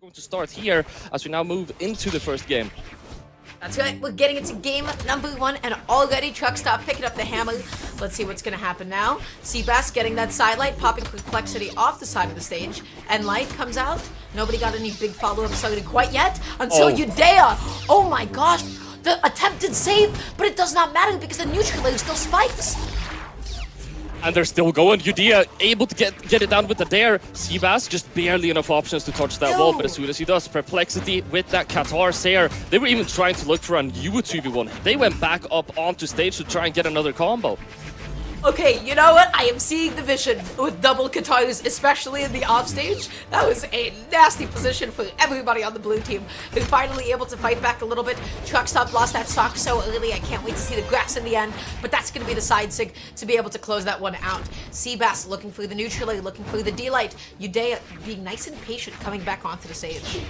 going to start here as we now move into the first game. That's right, we're getting into game number 1, and already TruckStop picking up the hammer. Let's see what's gonna happen now. Seabass getting that sidelight, popping Prplexity off the side of the stage, and Light comes out. Nobody got any big follow-up started quite yet until Udea. Oh my gosh, the attempted save, but it does not matter because the neutral layer still spikes. And they're still going. Udea able to get it down with the dare. Seabass just barely enough options to touch that wall, but as soon as he does, Prplexity with that Qatar Sayer. They were even trying to look for a new 2v1. They went back up onto stage to try and get another combo. Okay, you know what? I am seeing the vision with double Qatars, especially in the offstage. That was a nasty position for everybody on the blue team. They're finally able to fight back a little bit. TruckStop lost that stock so early. I can't wait to see the graphs in the end, but that's going to be the side sig to be able to close that one out. Seabass looking for the neutral, looking for the D-Light. Udea being nice and patient coming back onto the stage.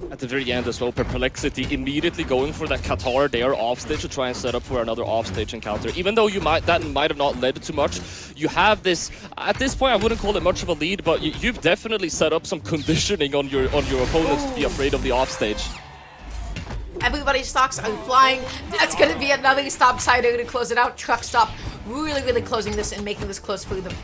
At the very end as well, Prplexity immediately going for that Qatar there offstage to try and set up for another offstage encounter. Even though that might have not led to much, you have this, at this point I wouldn't call it much of a lead, but you've definitely set up some conditioning on your opponents to be afraid of the offstage. Everybody's stocks are flying. That's going to be another stop sider to close it out. TruckStop really closing this and making this close for the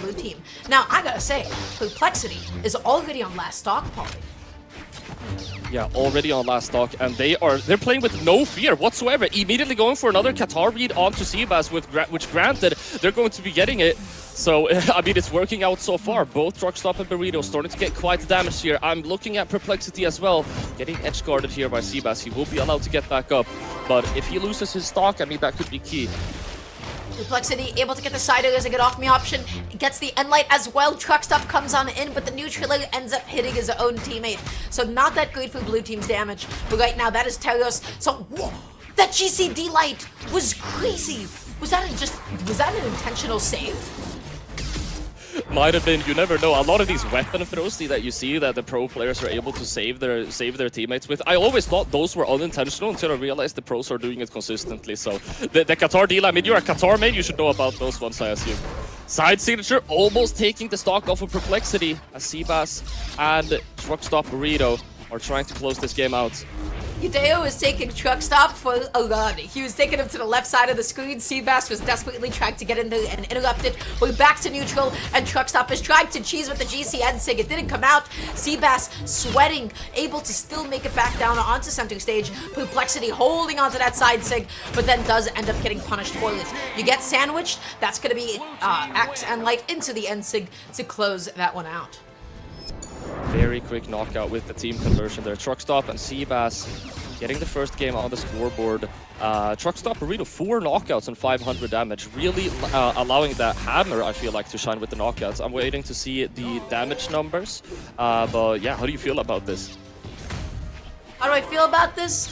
blue team. Now, I gotta say, Prplexity is already on last stock, Paulie. Yeah, already on last stock, and they're playing with no fear whatsoever. Immediately going for another Qatar read onto Seabass, which granted, they're going to be getting it. So, I mean, it's working out so far. Both TruckStop and Burrito starting to get quite damaged here. I'm looking at Prplexity as well, getting edge guarded here by Seabass. He will be allowed to get back up, but if he loses his stock, I mean, that could be key. Prplexity able to get the sider as a get off me option, gets the end light as well. TruckStop comes on in, but the neutral ends up hitting his own teammate. So not that great for blue team's damage. But right now that is Terios. So whoa, that GCD light was crazy. Was that an intentional save? Might have been, you never know. A lot of these weapon throws that you see that the pro players are able to save their teammates with. I always thought those were unintentional until I realized the pros are doing it consistently. So the Qatar deal, I mean, you're a Qatar main, you should know about those ones, I assume. Side signature almost taking the stock off of Prplexity as Seabass and TruckStopBurrito are trying to close this game out. Udea was taking TruckStop for a run. He was taking him to the left side of the screen. Seabass was desperately trying to get in there and interrupt it. We're back to neutral, and TruckStop is trying to cheese with the GCN sig. It didn't come out. Seabass sweating, able to still make it back down onto center stage. Prplexity holding onto that side sig, but then does end up getting punished for it. You get sandwiched. That's going to be Axe and Light into the end sig to close that one out. Very quick knockout with the team conversion there. TruckStop and Seabass getting the first game on the scoreboard. TruckStopBurrito 4 knockouts and 500 damage, really allowing that hammer, I feel like, to shine with the knockouts. I'm waiting to see the damage numbers, but yeah, how do you feel about this? How do I feel about this?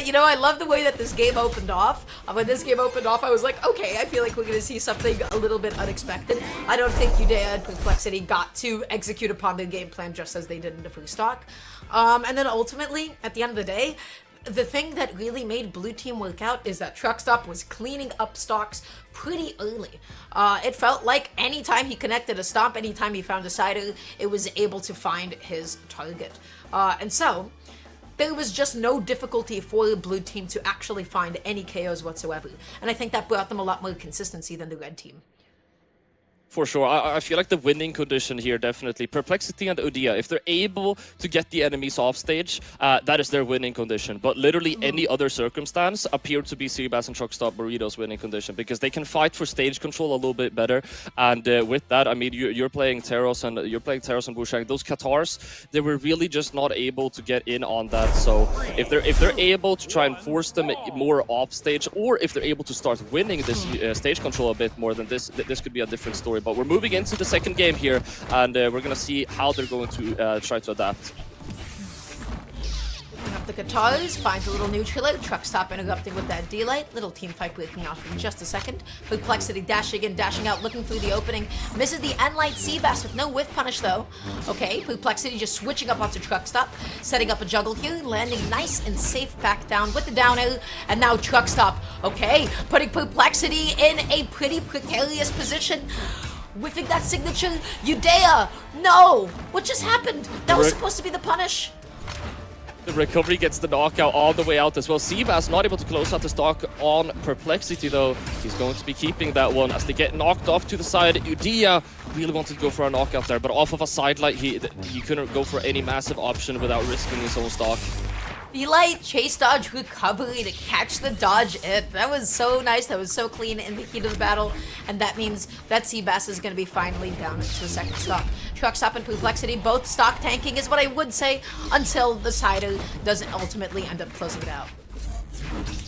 You know, I love the way that this game opened off. When this game opened off, I was like, okay, I feel like we're going to see something a little bit unexpected. I don't think Udea and Prplexity got to execute upon their game plan just as they did in the free stock. And then ultimately, at the end of the day, the thing that really made blue team work out is that TruckStop was cleaning up stocks pretty early. It felt like anytime he connected a stomp, anytime he found a sider, it was able to find his target. And so there was just no difficulty for the blue team to actually find any KOs whatsoever. And I think that brought them a lot more consistency than the red team. For sure. I feel like the winning condition here, definitely. Prplexity and Udea, if they're able to get the enemies off stage, that is their winning condition. But literally any other circumstance appeared to be Seabass and TruckStopBurrito's winning condition because they can fight for stage control a little bit better. And with that, I mean, you're playing Teros and Bushang. Those Qatars, they were really just not able to get in on that. So if they're able to try and force them more off stage, or if they're able to start winning this stage control a bit more, then this could be a different story. But we're moving into the second game here, and we're going to see how they're going to try to adapt. Up the Qatars, finds a little neutral, TruckStop interrupting with that D-Light. Little team fight breaking off in just a second. Prplexity dashing in, dashing out, looking through the opening. Misses the end-light Seabass with no whiff punish though. Okay, Prplexity just switching up onto TruckStop, setting up a juggle here, landing nice and safe back down with the down air, and now TruckStop, okay, putting Prplexity in a pretty precarious position. whiffing that signature. Udea, no! What just happened? That was supposed to be the punish. The recovery gets the knockout all the way out as well. Seabass not able to close out the stock on Prplexity though. He's going to be keeping that one as they get knocked off to the side. Udea really wanted to go for a knockout there, but off of a sidelight, he couldn't go for any massive option without risking his own stock. Light chase dodge recovery to catch the dodge it. That was so nice. That was so clean in the heat of the battle. And that means that Seabass is going to be finally down into the second stock. TruckStop and Prplexity, both stock tanking is what I would say until the Sider doesn't ultimately end up closing it out.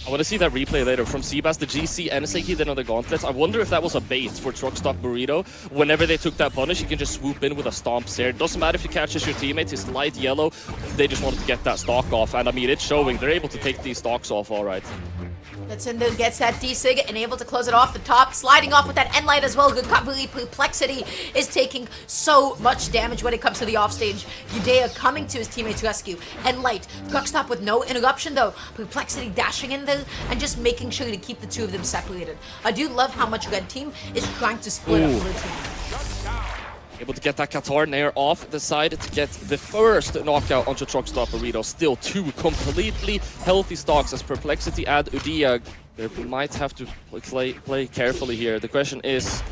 I want to see that replay later from Seabass, the GC and Seki then on the gauntlets. I wonder if that was a bait for TruckStopBurrito. Whenever they took that punish, you can just swoop in with a stomp stare. Doesn't matter if he catches your teammate, he's light yellow. They just wanted to get that stock off. And I mean, it's showing. They're able to take these stocks off all right. Let's gets that D-Sig and able to close it off the top, sliding off with that N-Light as well. Recovery Prplexity is taking so much damage when it comes to the offstage. Udea coming to his teammate's rescue. N-Light, TruckStop with no interruption though. Prplexity dashing in there and just making sure to keep the two of them separated. I do love how much Red Team is trying to split up Blue Team. Able to get that Qatar Nair off the side to get the first knockout onto TruckStopBurrito. Still two completely healthy stocks as Prplexity and Udea. They might have to play carefully here. The question is,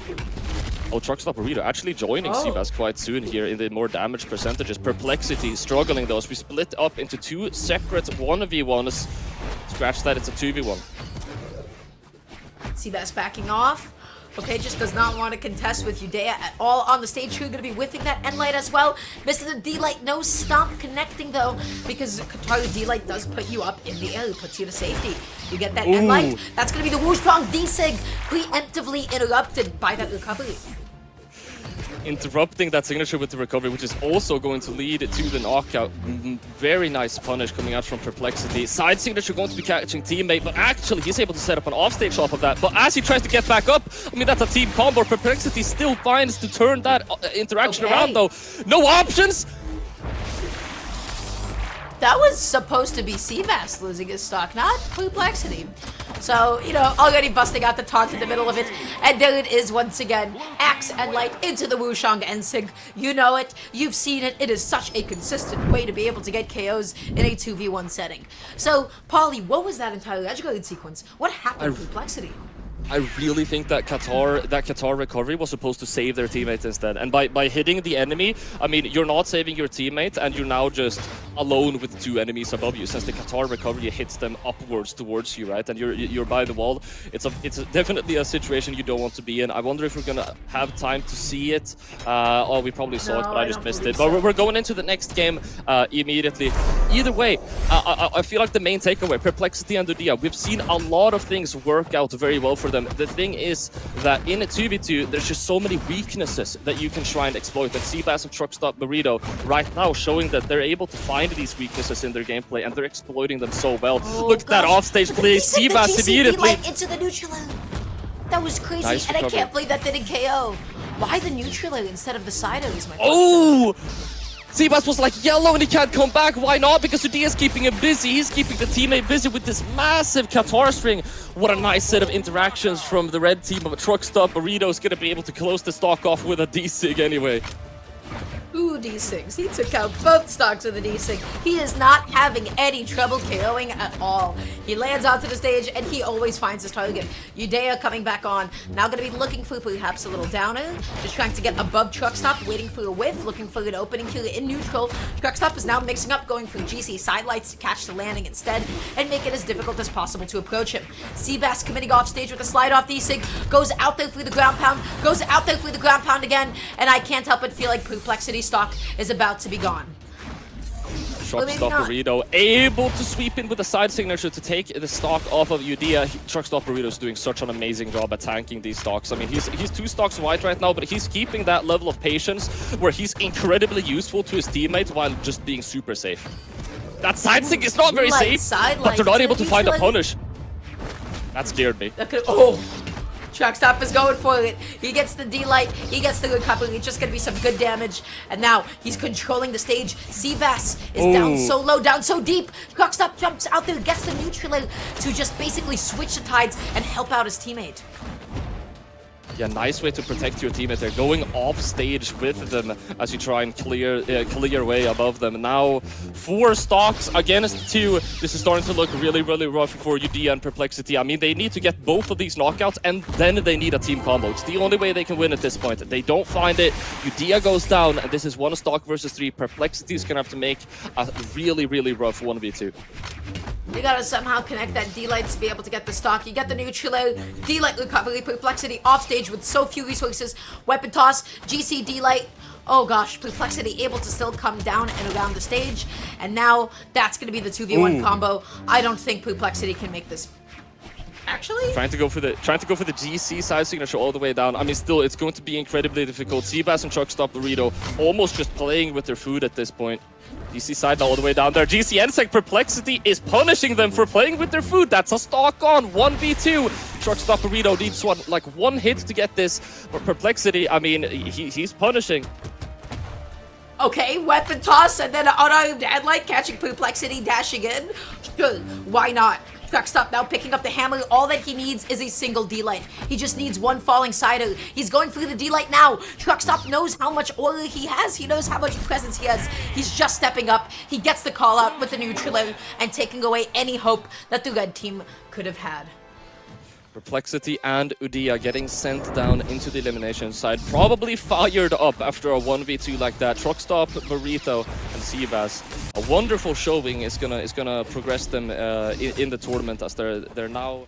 TruckStopBurrito actually joining Seabass quite soon here in the more damage percentages. Prplexity struggling though as we split up into two separate 1v1s. Scratch that, it's a 2v1. Seabass backing off. Okay, just does not want to contest with Udea at all on the stage. Who's going to be whiffing that N-Light as well. Misses the D-Light, no stomp connecting though, because Qatar D-Light does put you up in the air, puts you to safety. You get that N-Light, that's going to be the Woostrong D-Sig, preemptively interrupted by that recovery. Interrupting that signature with the recovery, which is also going to lead to the knockout. Very nice punish coming out from Prplexity. Side signature going to be catching teammate, but actually he's able to set up an offstage off of that. But as he tries to get back up, I mean, that's a team combo. Prplexity still finds to turn that interaction around though. No options! That was supposed to be Seabass losing his stock, not Prplexity. So, you know, already busting out the taunt in the middle of it. And there it is once again. Axe and Light into the Wooshong N-Sig. You know it. You've seen it. It is such a consistent way to be able to get KOs in a 2v1 setting. So, Paulie, what was that entire edge guard sequence? What happened to Prplexity? I really think that Qatar recovery was supposed to save their teammates instead. And by hitting the enemy, I mean, you're not saving your teammate and you're now just alone with two enemies above you. Since the Qatar recovery hits them upwards towards you, right? And you're by the wall. It's definitely a situation you don't want to be in. I wonder if we're gonna have time to see it. Oh, we probably saw it, but I just missed it. But we're going into the next game immediately. Either way, I feel like the main takeaway, Prplexity and Udea, we've seen a lot of things work out very well for them. The thing is that in a 2v2, there's just so many weaknesses that you can try and exploit. And Seabass and TruckStopBurrito right now showing that they're able to find these weaknesses in their gameplay and they're exploiting them so well. Look at that offstage play, Seabass immediately. Into the neutral lane. That was crazy, nice and recovery. I can't believe that didn't KO. Why the neutral lane instead of the sider is my question. Oh! Seabass was like yellow and he can't come back. Why not? Because Udea's keeping him busy. He's keeping the teammate busy with this massive Qatar string. What a nice set of interactions from the red team of a TruckStopBurrito is going to be able to close the stock off with a D-Sig anyway. Ooh, D-Sigs. He took out both stocks with the D-Sig. He is not having any trouble KOing at all. He lands onto the stage and he always finds his target. Udea coming back on. Now going to be looking for perhaps a little downer. Just trying to get above TruckStop, waiting for a whiff, looking for an opening here in neutral. TruckStop is now mixing up, going for GC sidelights to catch the landing instead and make it as difficult as possible to approach him. Seabass committing off stage with a slide off D-Sig, goes out there for the ground pound, goes out there for the ground pound again, and I can't help but feel like Prplexity stock is about to be gone. TruckStopBurrito able to sweep in with a side signature to take the stock off of Udea. TruckStopBurrito is doing such an amazing job at tanking these stocks. I mean, he's 2 stocks white right now, but he's keeping that level of patience where he's incredibly useful to his teammate while just being super safe. That side sig is not very safe, but they're not able to find a punish. That scared me. TruckStop is going for it. He gets the D-Light. He gets the recovery. It's just going to be some good damage. And now he's controlling the stage. Seabass is down so low, down so deep. TruckStop jumps out there, gets the neutral to just basically switch the tides and help out his teammate. Yeah, nice way to protect your teammate. They're going off stage with them as you try and clear your way above them. Now, 4 stocks against 2. This is starting to look really, really rough for Udea and Prplexity. I mean, they need to get both of these knockouts, and then they need a team combo. It's the only way they can win at this point. They don't find it. Udea goes down, and this is 1 stock versus 3. Prplexity is going to have to make a really, really rough 1v2. You gotta somehow connect that D-Light to be able to get the stock. You get the neutral out, D-Light recovery, Prplexity off stage with so few resources, weapon toss, GC D-Light. Oh gosh, Prplexity able to still come down and around the stage. And now that's gonna be the 2v1 combo. I don't think Prplexity can make this. Actually? Trying to go for the GC side signature all the way down. I mean, still, it's going to be incredibly difficult. Seabass and TruckStopBurrito almost just playing with their food at this point. GC side all the way down there. GC NSEC Prplexity is punishing them for playing with their food. That's a stock on 1v2. TruckStopBurrito needs one hit to get this. But Prplexity, I mean, he's punishing. Okay, weapon toss and then an unarmed headlight catching Prplexity dashing in. Why not? TruckStop now picking up the hammer. All that he needs is a single D-Light. He just needs 1 falling side out. He's going through the D-Light now. TruckStop knows how much aura he has. He knows how much presence he has. He's just stepping up. He gets the call out with the neutral out and taking away any hope that the red team could have had. Prplexity and Udea getting sent down into the elimination side. Probably fired up after a 1v2 like that. TruckStopBurrito and Seabass. A wonderful showing is gonna progress them in the tournament as they're now